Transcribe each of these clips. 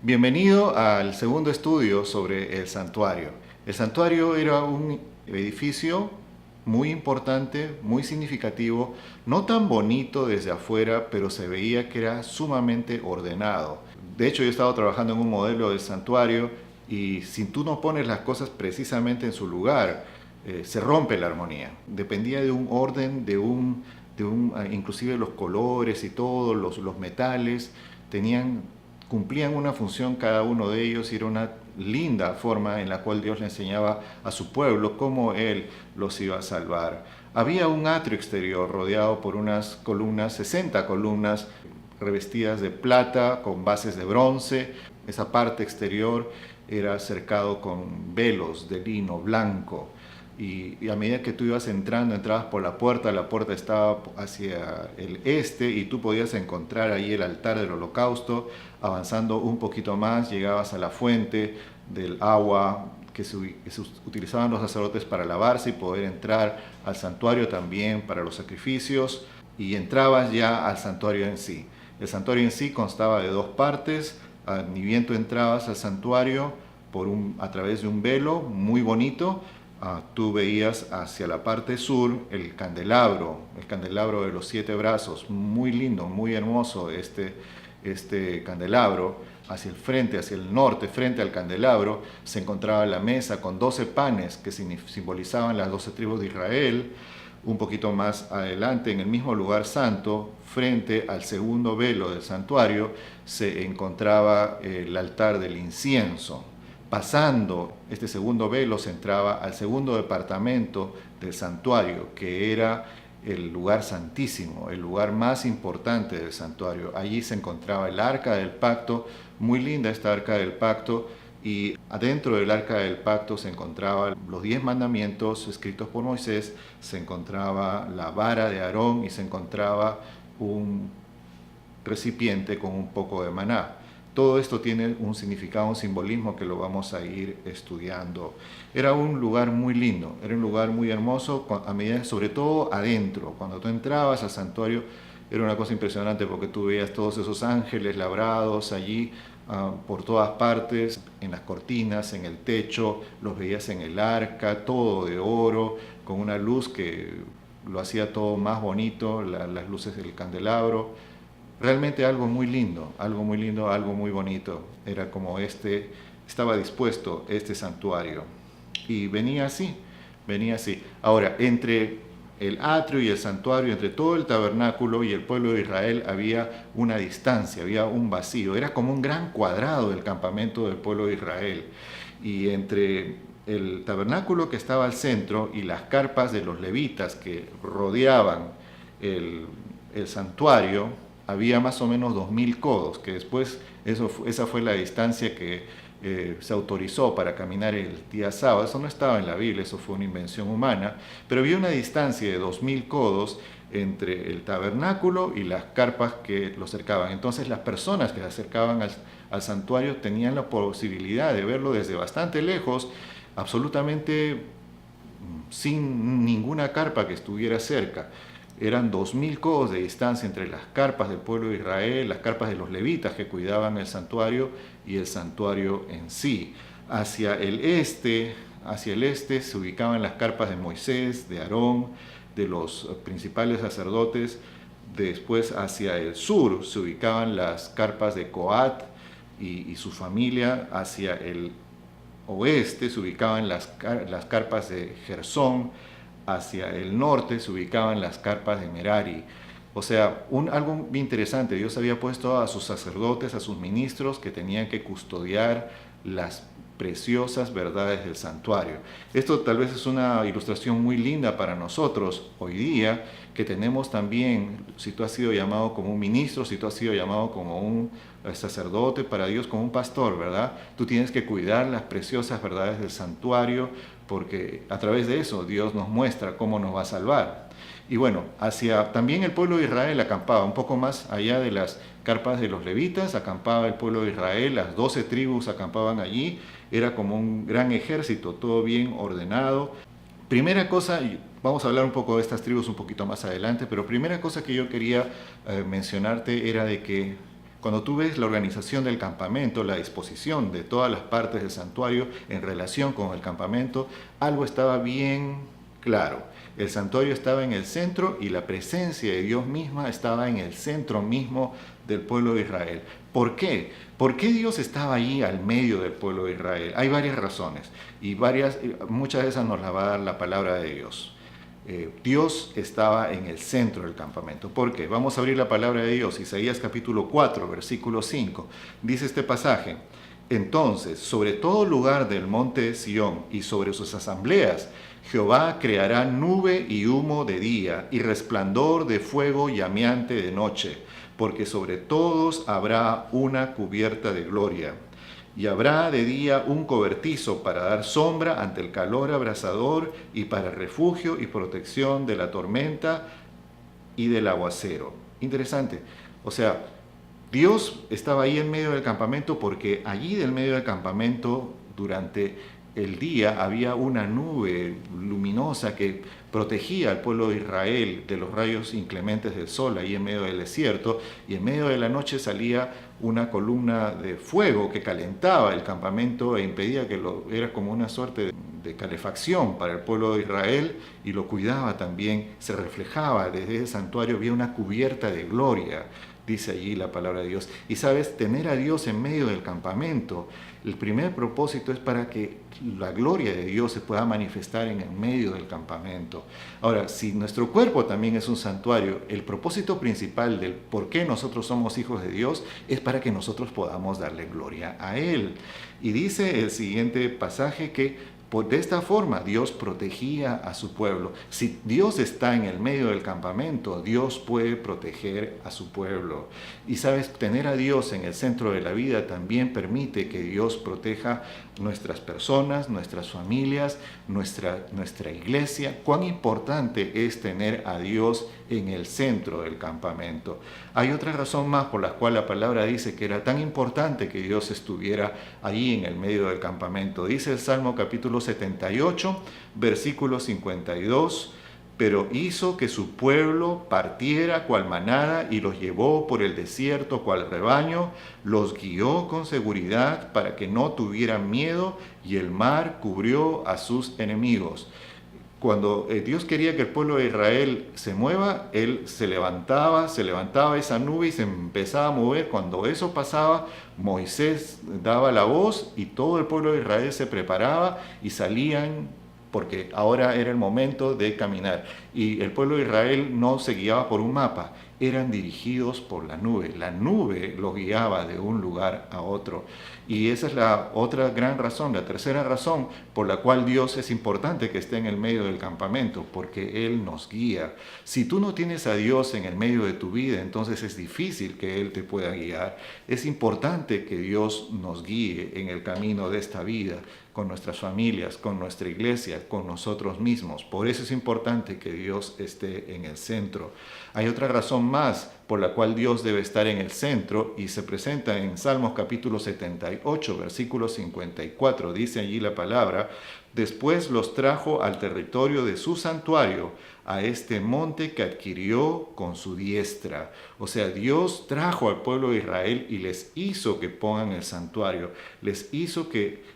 Bienvenido al segundo estudio sobre el santuario. El santuario era un edificio muy importante, muy significativo, no tan bonito desde afuera, pero se veía que era sumamente ordenado. De hecho, yo he estado trabajando en un modelo de santuario y si tú no pones las cosas precisamente en su lugar, se rompe la armonía. Dependía de un orden, inclusive los colores y todo, los metales, tenían cumplían una función cada uno de ellos y era una linda forma en la cual Dios le enseñaba a su pueblo cómo Él los iba a salvar. Había un atrio exterior rodeado por unas columnas, 60 columnas revestidas de plata con bases de bronce. Esa parte exterior era cercado con velos de lino blanco. Y a medida que tú ibas entrando, entrabas por la puerta estaba hacia el este y tú podías encontrar ahí el altar del holocausto. Avanzando un poquito más, llegabas a la fuente del agua que se utilizaban los sacerdotes para lavarse y poder entrar al santuario también para los sacrificios, y entrabas ya al santuario en sí. El santuario en sí constaba de dos partes. Ni bien tú entrabas al santuario a través de un velo muy bonito, tú veías hacia la parte sur el candelabro de los 7 brazos, muy lindo, muy hermoso este candelabro. Hacia el frente, hacia el norte, frente al candelabro, se encontraba la mesa con 12 panes que simbolizaban las 12 tribus de Israel. Un poquito más adelante, en el mismo lugar santo, frente al segundo velo del santuario, se encontraba el altar del incienso. Pasando este segundo velo se entraba al segundo departamento del santuario, que era el lugar santísimo, el lugar más importante del santuario. Allí se encontraba el arca del pacto, muy linda esta arca del pacto, y adentro del arca del pacto se encontraban los 10 mandamientos escritos por Moisés, se encontraba la vara de Aarón y se encontraba un recipiente con un poco de maná. Todo esto tiene un significado, un simbolismo que lo vamos a ir estudiando. Era un lugar muy lindo, era un lugar muy hermoso, sobre todo adentro. Cuando tú entrabas al santuario era una cosa impresionante porque tú veías todos esos ángeles labrados allí por todas partes, en las cortinas, en el techo, los veías en el arca, todo de oro, con una luz que lo hacía todo más bonito, las luces del candelabro. Realmente algo muy lindo, algo muy lindo, algo muy bonito. Era como estaba dispuesto este santuario. Y venía así, venía así. Ahora, entre el atrio y el santuario, entre todo el tabernáculo y el pueblo de Israel, había una distancia, había un vacío. Era como un gran cuadrado del campamento del pueblo de Israel. Y entre el tabernáculo que estaba al centro y las carpas de los levitas que rodeaban el santuario, había más o menos 2000 codos, que después esa fue la distancia que se autorizó para caminar el día sábado. Eso no estaba en la Biblia, eso fue una invención humana, pero había una distancia de 2000 codos entre el tabernáculo y las carpas que lo cercaban. Entonces las personas que se acercaban al santuario tenían la posibilidad de verlo desde bastante lejos, absolutamente sin ninguna carpa que estuviera cerca. Eran 2000 codos de distancia entre las carpas del pueblo de Israel, las carpas de los levitas que cuidaban el santuario y el santuario en sí. Hacia el este se ubicaban las carpas de Moisés, de Aarón, de los principales sacerdotes. Después hacia el sur se ubicaban las carpas de Coat y su familia. Hacia el oeste se ubicaban las carpas de Gersón. Hacia el norte se ubicaban las carpas de Merari. O sea, algo bien interesante, Dios había puesto a sus sacerdotes, a sus ministros, que tenían que custodiar las preciosas verdades del santuario. Esto tal vez es una ilustración muy linda para nosotros hoy día, que tenemos también, si tú has sido llamado como un ministro, si tú has sido llamado como un sacerdote para Dios, como un pastor, ¿verdad? Tú tienes que cuidar las preciosas verdades del santuario, porque a través de eso Dios nos muestra cómo nos va a salvar. Y bueno, también el pueblo de Israel acampaba un poco más allá de las carpas de los levitas, acampaba el pueblo de Israel, las 12 tribus acampaban allí, era como un gran ejército, todo bien ordenado. Primera cosa, vamos a hablar un poco de estas tribus un poquito más adelante, pero primera cosa que yo quería mencionarte era de que Cuando tú ves la organización del campamento, la disposición de todas las partes del santuario en relación con el campamento, algo estaba bien claro. El santuario estaba en el centro y la presencia de Dios misma estaba en el centro mismo del pueblo de Israel. ¿Por qué? ¿Por qué Dios estaba ahí al medio del pueblo de Israel? Hay varias razones y muchas de esas nos las va a dar la palabra de Dios. Dios estaba en el centro del campamento. ¿Por qué? Vamos a abrir la palabra de Dios. Isaías capítulo 4, versículo 5. Dice este pasaje: entonces, sobre todo lugar del monte de Sión y sobre sus asambleas, Jehová creará nube y humo de día y resplandor de fuego llameante de noche, porque sobre todos habrá una cubierta de gloria. Y habrá de día un cobertizo para dar sombra ante el calor abrasador y para refugio y protección de la tormenta y del aguacero. Interesante. O sea, Dios estaba ahí en medio del campamento porque allí del medio del campamento durante el día había una nube luminosa que protegía al pueblo de Israel de los rayos inclementes del sol ahí en medio del desierto, y en medio de la noche salía una columna de fuego que calentaba el campamento e impedía era como una suerte de calefacción para el pueblo de Israel, y lo cuidaba también. Se reflejaba desde el santuario, había una cubierta de gloria, dice allí la palabra de Dios. Y sabes, tener a Dios en medio del campamento, el primer propósito es para que la gloria de Dios se pueda manifestar en el medio del campamento. Ahora, si nuestro cuerpo también es un santuario, el propósito principal del por qué nosotros somos hijos de Dios es para que nosotros podamos darle gloria a Él. Y dice el siguiente pasaje que de esta forma Dios protegía a su pueblo. Si Dios está en el medio del campamento, Dios puede proteger a su pueblo. Y sabes, tener a Dios en el centro de la vida también permite que Dios proteja nuestras personas, nuestras familias, nuestra iglesia. Cuán importante es tener a Dios en el centro del campamento. Hay otra razón más por la cual la palabra dice que era tan importante que Dios estuviera allí en el medio del campamento. Dice el Salmo capítulo 78, versículo 52, pero hizo que su pueblo partiera cual manada y los llevó por el desierto cual rebaño, los guió con seguridad para que no tuvieran miedo, y el mar cubrió a sus enemigos. Cuando Dios quería que el pueblo de Israel se mueva, Él se levantaba esa nube y se empezaba a mover. Cuando eso pasaba, Moisés daba la voz y todo el pueblo de Israel se preparaba y salían, porque ahora era el momento de caminar. Y el pueblo de Israel no se guiaba por un mapa, eran dirigidos por la nube. La nube los guiaba de un lugar a otro. Y esa es la otra gran razón, la tercera razón por la cual Dios es importante que esté en el medio del campamento, porque Él nos guía. Si tú no tienes a Dios en el medio de tu vida, entonces es difícil que Él te pueda guiar. Es importante que Dios nos guíe en el camino de esta vida, con nuestras familias, con nuestra iglesia, con nosotros mismos. Por eso es importante que Dios esté en el centro. Hay otra razón más por la cual Dios debe estar en el centro, y se presenta en Salmos capítulo 78, versículo 54. Dice allí la palabra: después los trajo al territorio de su santuario, a este monte que adquirió con su diestra. O sea, Dios trajo al pueblo de Israel y les hizo que pongan el santuario, les hizo que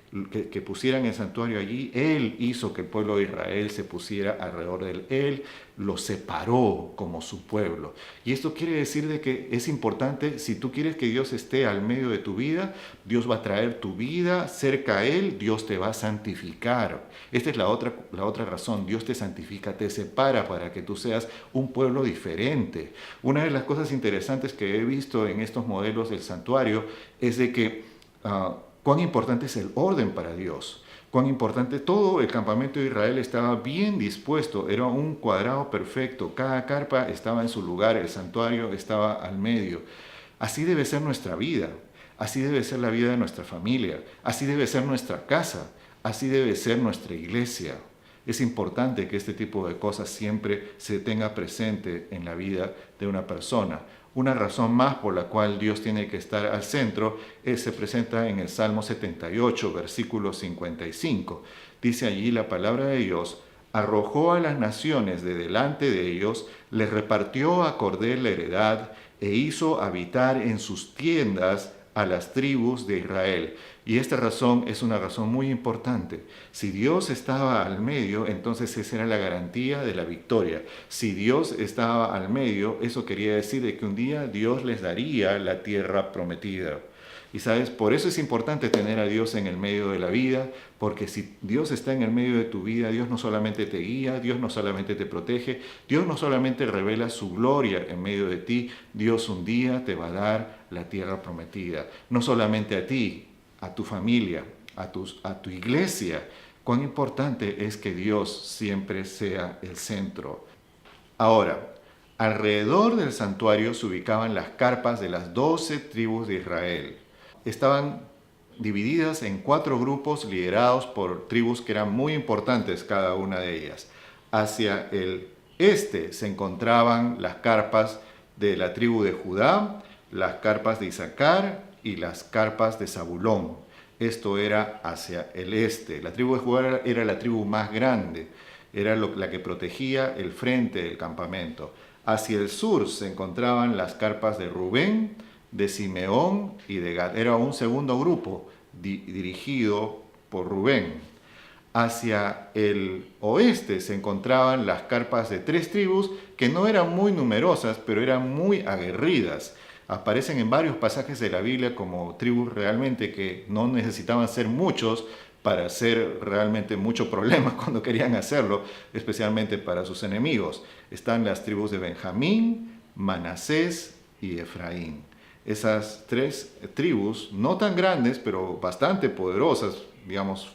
pusieran el santuario allí. Él hizo que el pueblo de Israel se pusiera alrededor de él. Él lo separó como su pueblo. Y esto quiere decir de que es importante, si tú quieres que Dios esté al medio de tu vida, Dios va a traer tu vida cerca a Él, Dios te va a santificar. Esta es la otra razón. Dios te santifica, te separa para que tú seas un pueblo diferente. Una de las cosas interesantes que he visto en estos modelos del santuario es de que cuán importante es el orden para Dios. Cuán importante, todo el campamento de Israel estaba bien dispuesto, era un cuadrado perfecto, cada carpa estaba en su lugar, el santuario estaba al medio. Así debe ser nuestra vida, así debe ser la vida de nuestra familia, así debe ser nuestra casa, así debe ser nuestra iglesia. Es importante que este tipo de cosas siempre se tenga presente en la vida de una persona. Una razón más por la cual Dios tiene que estar al centro se presenta en el Salmo 78, versículo 55. Dice allí la palabra de Dios: arrojó a las naciones de delante de ellos, les repartió a cordel la heredad, e hizo habitar en sus tiendas a las tribus de Israel. Y esta razón es una razón muy importante. Si Dios estaba al medio, entonces esa era la garantía de la victoria. Si Dios estaba al medio, eso quería decir de que un día Dios les daría la tierra prometida. Y sabes, por eso es importante tener a Dios en el medio de la vida, porque si Dios está en el medio de tu vida, Dios no solamente te guía, Dios no solamente te protege, Dios no solamente revela su gloria en medio de ti, Dios un día te va a dar la tierra prometida. No solamente a ti, a tu familia, a tu iglesia. Cuán importante es que Dios siempre sea el centro. Ahora, alrededor del santuario se ubicaban las carpas de las 12 tribus de Israel. Estaban divididas en 4 grupos liderados por tribus que eran muy importantes cada una de ellas. Hacia el este se encontraban las carpas de la tribu de Judá, las carpas de Isaacar y las carpas de Zabulón. Esto era hacia el este. La tribu de Judá era la tribu más grande, era la que protegía el frente del campamento. Hacia el sur se encontraban las carpas de Rubén, de Simeón y de Gad. Era un segundo grupo dirigido por Rubén. Hacia el oeste se encontraban las carpas de 3 tribus que no eran muy numerosas, pero eran muy aguerridas. Aparecen en varios pasajes de la Biblia como tribus realmente que no necesitaban ser muchos para hacer realmente mucho problema cuando querían hacerlo, especialmente para sus enemigos. Están las tribus de Benjamín, Manasés y Efraín. Esas 3 tribus, no tan grandes, pero bastante poderosas, digamos,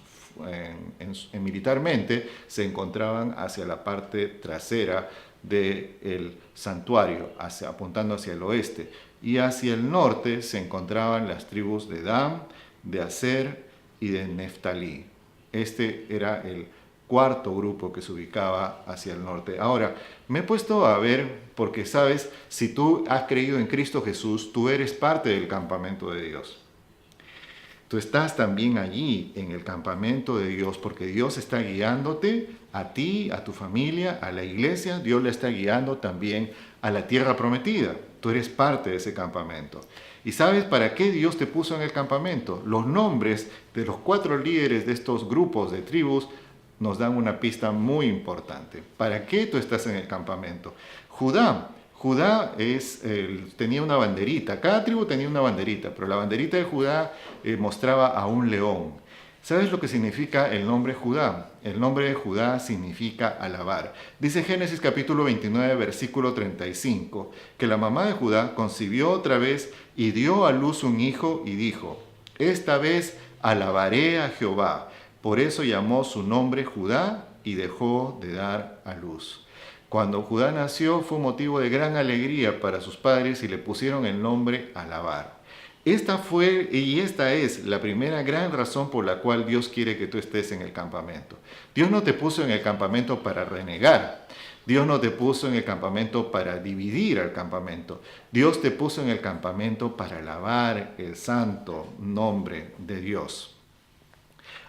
militarmente, se encontraban hacia la parte trasera del santuario, apuntando hacia el oeste. Y hacia el norte se encontraban las tribus de Dan, de Aser y de Neftalí. Este era el cuarto grupo que se ubicaba hacia el norte. Ahora, me he puesto a ver, porque sabes, si tú has creído en Cristo Jesús, tú eres parte del campamento de Dios. Tú estás también allí en el campamento de Dios, porque Dios está guiándote a ti, a tu familia, a la iglesia. Dios le está guiando también a la tierra prometida. Tú eres parte de ese campamento. ¿Y sabes para qué Dios te puso en el campamento? Los nombres de los 4 líderes de estos grupos de tribus nos dan una pista muy importante. ¿Para qué tú estás en el campamento? Judá tenía una banderita. Cada tribu tenía una banderita, pero la banderita de Judá mostraba a un león. ¿Sabes lo que significa el nombre Judá? El nombre de Judá significa alabar. Dice Génesis capítulo 29, versículo 35, que la mamá de Judá concibió otra vez y dio a luz un hijo y dijo: esta vez alabaré a Jehová. Por eso llamó su nombre Judá y dejó de dar a luz. Cuando Judá nació fue motivo de gran alegría para sus padres y le pusieron el nombre Alabar. Esta es la primera gran razón por la cual Dios quiere que tú estés en el campamento. Dios no te puso en el campamento para renegar. Dios no te puso en el campamento para dividir al campamento. Dios te puso en el campamento para alabar el santo nombre de Dios.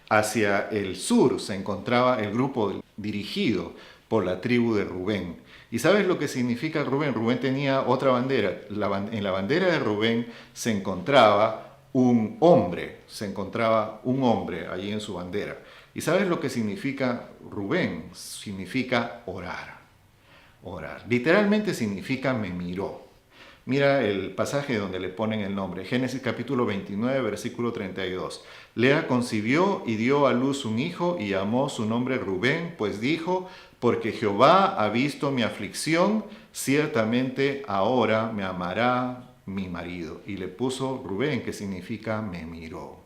Hacia el sur se encontraba el grupo dirigido por la tribu de Rubén. ¿Y sabes lo que significa Rubén? Rubén tenía otra bandera. En la bandera de Rubén se encontraba un hombre allí en su bandera. ¿Y sabes lo que significa Rubén? Significa orar. Orar. Literalmente significa me miró. Mira el pasaje donde le ponen el nombre. Génesis capítulo 29, versículo 32. Lea concibió y dio a luz un hijo y llamó su nombre Rubén, pues dijo: porque Jehová ha visto mi aflicción, ciertamente ahora me amará mi marido. Y le puso Rubén, que significa me miró.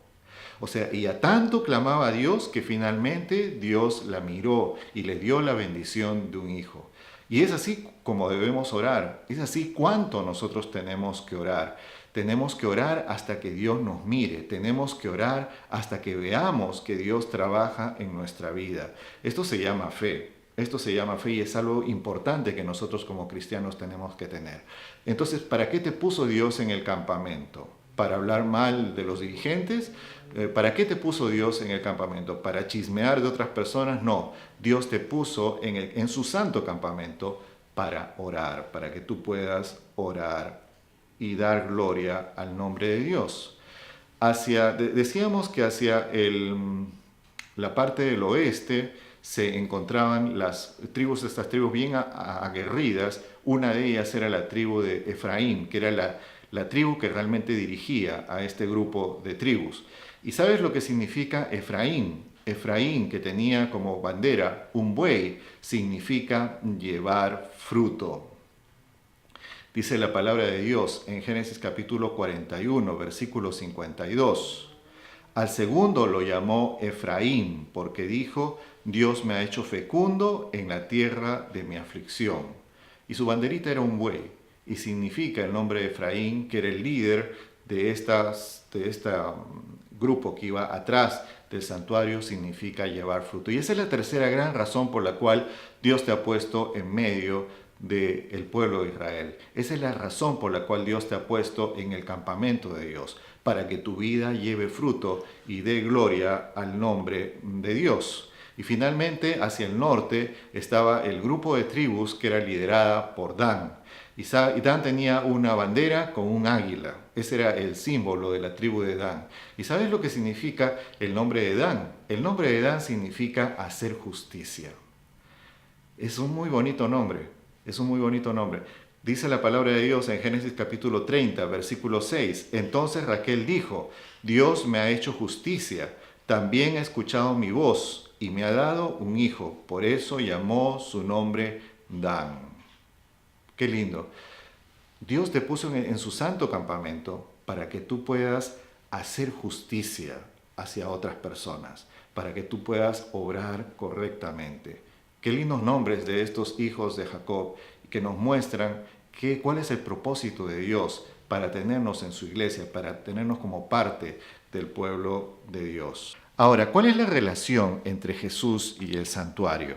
O sea, y a tanto clamaba a Dios que finalmente Dios la miró y le dio la bendición de un hijo. Y es así como debemos orar. Es así cuánto nosotros tenemos que orar. Tenemos que orar hasta que Dios nos mire. Tenemos que orar hasta que veamos que Dios trabaja en nuestra vida. Esto se llama fe. Esto se llama fe y es algo importante que nosotros como cristianos tenemos que tener. Entonces, ¿para qué te puso Dios en el campamento? ¿Para hablar mal de los dirigentes? ¿Para qué te puso Dios en el campamento? ¿Para chismear de otras personas? No, Dios te puso en su santo campamento para orar, para que tú puedas orar y dar gloria al nombre de Dios. Decíamos que hacia la parte del oeste se encontraban estas tribus bien aguerridas. Una de ellas era la tribu de Efraín, que era la tribu que realmente dirigía a este grupo de tribus. ¿Y sabes lo que significa Efraín? Efraín, que tenía como bandera un buey, significa llevar fruto. Dice la palabra de Dios en Génesis capítulo 41, versículo 52. Al segundo lo llamó Efraín, porque dijo: Dios me ha hecho fecundo en la tierra de mi aflicción. Y su banderita era un buey, y significa el nombre de Efraín, que era el líder de este grupo que iba atrás del santuario, significa llevar fruto. Y esa es la tercera gran razón por la cual Dios te ha puesto en medio del pueblo de Israel. Esa es la razón por la cual Dios te ha puesto en el campamento de Dios, para que tu vida lleve fruto y dé gloria al nombre de Dios. Y finalmente, hacia el norte estaba el grupo de tribus que era liderada por Dan. Y Dan tenía una bandera con un águila. Ese era el símbolo de la tribu de Dan. ¿Y sabes lo que significa el nombre de Dan? El nombre de Dan significa hacer justicia. Es un muy bonito nombre. Es un muy bonito nombre. Dice la palabra de Dios en Génesis capítulo 30, versículo 6. Entonces Raquel dijo: Dios me ha hecho justicia, también ha escuchado mi voz y me ha dado un hijo. Por eso llamó su nombre Dan. Qué lindo. Dios te puso en su santo campamento para que tú puedas hacer justicia hacia otras personas, para que tú puedas obrar correctamente. Qué lindos nombres de estos hijos de Jacob, que nos muestran cuál es el propósito de Dios para tenernos en su iglesia, para tenernos como parte del pueblo de Dios. Ahora, ¿cuál es la relación entre Jesús y el santuario?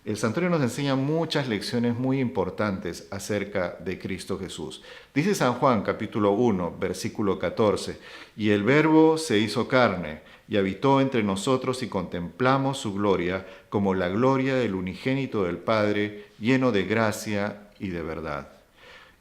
El santuario nos enseña muchas lecciones muy importantes acerca de Cristo Jesús. Dice San Juan capítulo 1, versículo 14, y el Verbo se hizo carne y habitó entre nosotros y contemplamos su gloria como la gloria del unigénito del Padre, lleno de gracia y de verdad.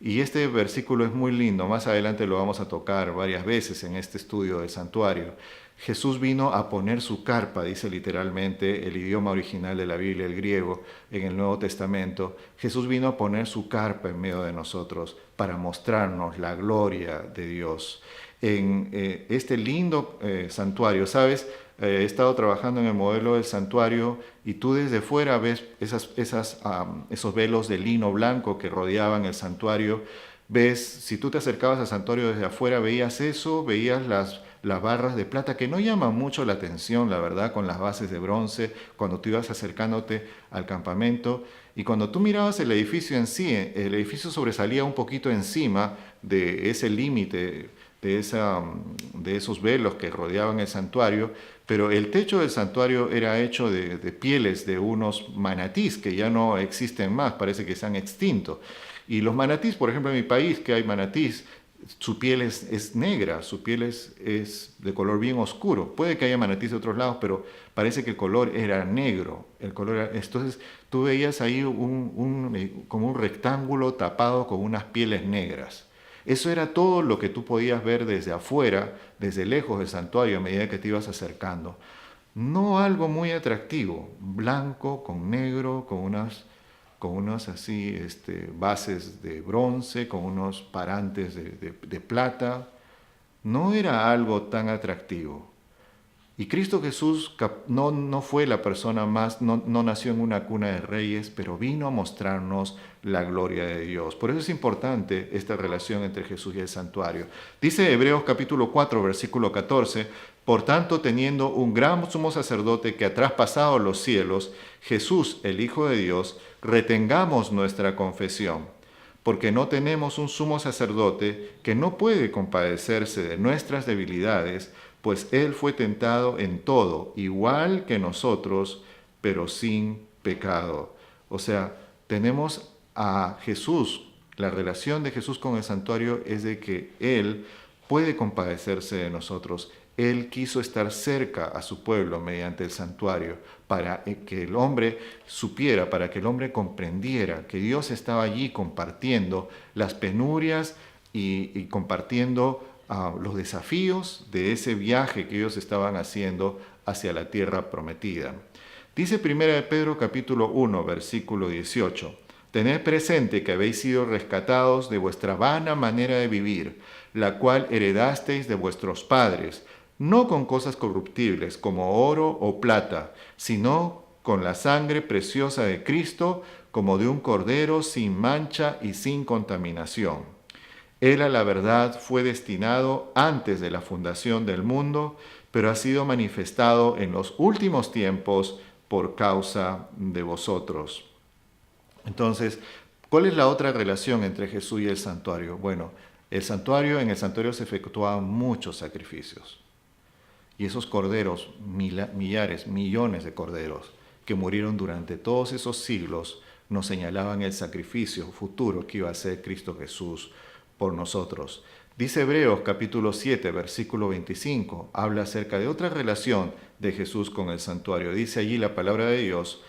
Y este versículo es muy lindo, más adelante lo vamos a tocar varias veces en este estudio del santuario. Jesús vino a poner su carpa, dice literalmente el idioma original de la Biblia, el griego, en el Nuevo Testamento. Jesús vino a poner su carpa en medio de nosotros para mostrarnos la gloria de Dios. En este lindo santuario, ¿sabes? He estado trabajando en el modelo del santuario y tú desde fuera ves esos velos de lino blanco que rodeaban el santuario. Si tú te acercabas al santuario desde afuera, veías eso, veías las barras de plata que no llaman mucho la atención, la verdad, con las bases de bronce, cuando tú ibas acercándote al campamento. Y cuando tú mirabas el edificio en sí, el edificio sobresalía un poquito encima de ese límite, de esos velos que rodeaban el santuario, pero el techo del santuario era hecho de pieles de unos manatís que ya no existen más, parece que se han extinto. Y los manatís, por ejemplo, en mi país, que hay manatís, su piel es negra, su piel es de color bien oscuro. Puede que haya manatís de otros lados, pero parece que el color era negro. Entonces tú veías ahí como un rectángulo tapado con unas pieles negras. Eso era todo lo que tú podías ver desde afuera, desde lejos del santuario, a medida que te ibas acercando. No algo muy atractivo, blanco con negro, con unas así, bases de bronce, con unos parantes de plata. No era algo tan atractivo. Y Cristo Jesús no fue la persona más, no nació en una cuna de reyes, pero vino a mostrarnos la gloria de Dios. Por eso es importante esta relación entre Jesús y el santuario. Dice Hebreos capítulo 4, versículo 14, por tanto, teniendo un gran sumo sacerdote que ha traspasado los cielos, Jesús, el Hijo de Dios, retengamos nuestra confesión, porque no tenemos un sumo sacerdote que no puede compadecerse de nuestras debilidades, pues Él fue tentado en todo, igual que nosotros, pero sin pecado. O sea, tenemos a Jesús. La relación de Jesús con el santuario es de que Él puede compadecerse de nosotros. Él quiso estar cerca a su pueblo mediante el santuario para que el hombre supiera, para que el hombre comprendiera que Dios estaba allí compartiendo las penurias y compartiendo los desafíos de ese viaje que ellos estaban haciendo hacia la tierra prometida. Dice 1 de Pedro capítulo 1, versículo 18, «Tened presente que habéis sido rescatados de vuestra vana manera de vivir, la cual heredasteis de vuestros padres, no con cosas corruptibles como oro o plata, sino con la sangre preciosa de Cristo, como de un cordero sin mancha y sin contaminación. Él a la verdad fue destinado antes de la fundación del mundo, pero ha sido manifestado en los últimos tiempos por causa de vosotros». Entonces, ¿cuál es la otra relación entre Jesús y el santuario? Bueno, en el santuario se efectuaban muchos sacrificios. Y esos corderos, millares, millones de corderos que murieron durante todos esos siglos, nos señalaban el sacrificio futuro que iba a hacer Cristo Jesús por nosotros. Dice Hebreos capítulo 7, versículo 25, habla acerca de otra relación de Jesús con el santuario. Dice allí la palabra de Dios: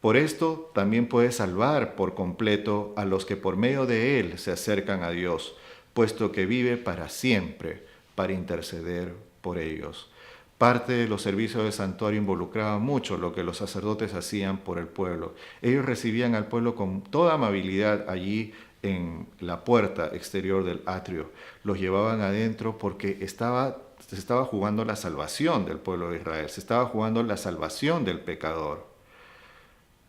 «Por esto también puede salvar por completo a los que por medio de él se acercan a Dios, puesto que vive para siempre para interceder por ellos». Parte de los servicios del santuario involucraba mucho lo que los sacerdotes hacían por el pueblo. Ellos recibían al pueblo con toda amabilidad allí en la puerta exterior del atrio. Los llevaban adentro porque se estaba jugando la salvación del pueblo de Israel, se estaba jugando la salvación del pecador.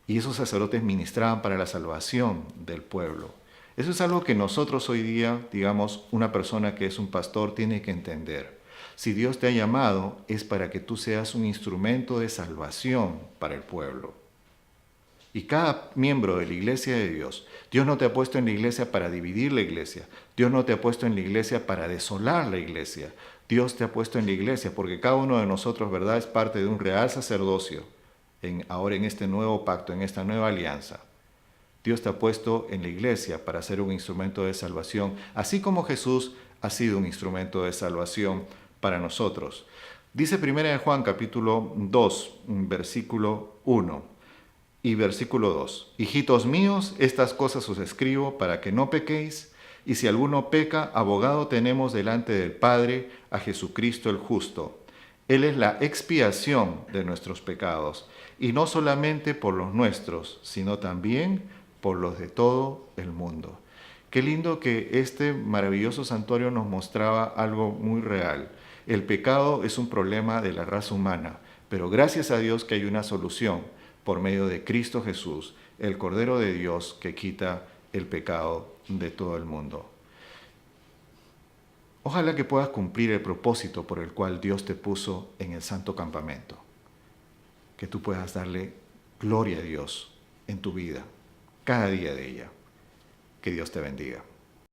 Y esos sacerdotes ministraban para la salvación del pueblo. Eso es algo que nosotros hoy día, digamos, una persona que es un pastor tiene que entender. Si Dios te ha llamado, es para que tú seas un instrumento de salvación para el pueblo. Y cada miembro de la iglesia de Dios, Dios no te ha puesto en la iglesia para dividir la iglesia. Dios no te ha puesto en la iglesia para desolar la iglesia. Dios te ha puesto en la iglesia porque cada uno de nosotros, ¿verdad?, es parte de un real sacerdocio. Ahora en este nuevo pacto, en esta nueva alianza. Dios te ha puesto en la iglesia para ser un instrumento de salvación, así como Jesús ha sido un instrumento de salvación para nosotros. Dice 1 de Juan capítulo 2, versículo 1 y versículo 2. «Hijitos míos, estas cosas os escribo para que no pequéis, y si alguno peca, abogado tenemos delante del Padre, a Jesucristo el justo. Él es la expiación de nuestros pecados, y no solamente por los nuestros, sino también por los de todo el mundo». Qué lindo que este maravilloso santuario nos mostraba algo muy real. El pecado es un problema de la raza humana, pero gracias a Dios que hay una solución por medio de Cristo Jesús, el Cordero de Dios que quita el pecado de todo el mundo. Ojalá que puedas cumplir el propósito por el cual Dios te puso en el santo campamento. Que tú puedas darle gloria a Dios en tu vida, cada día de ella. Que Dios te bendiga.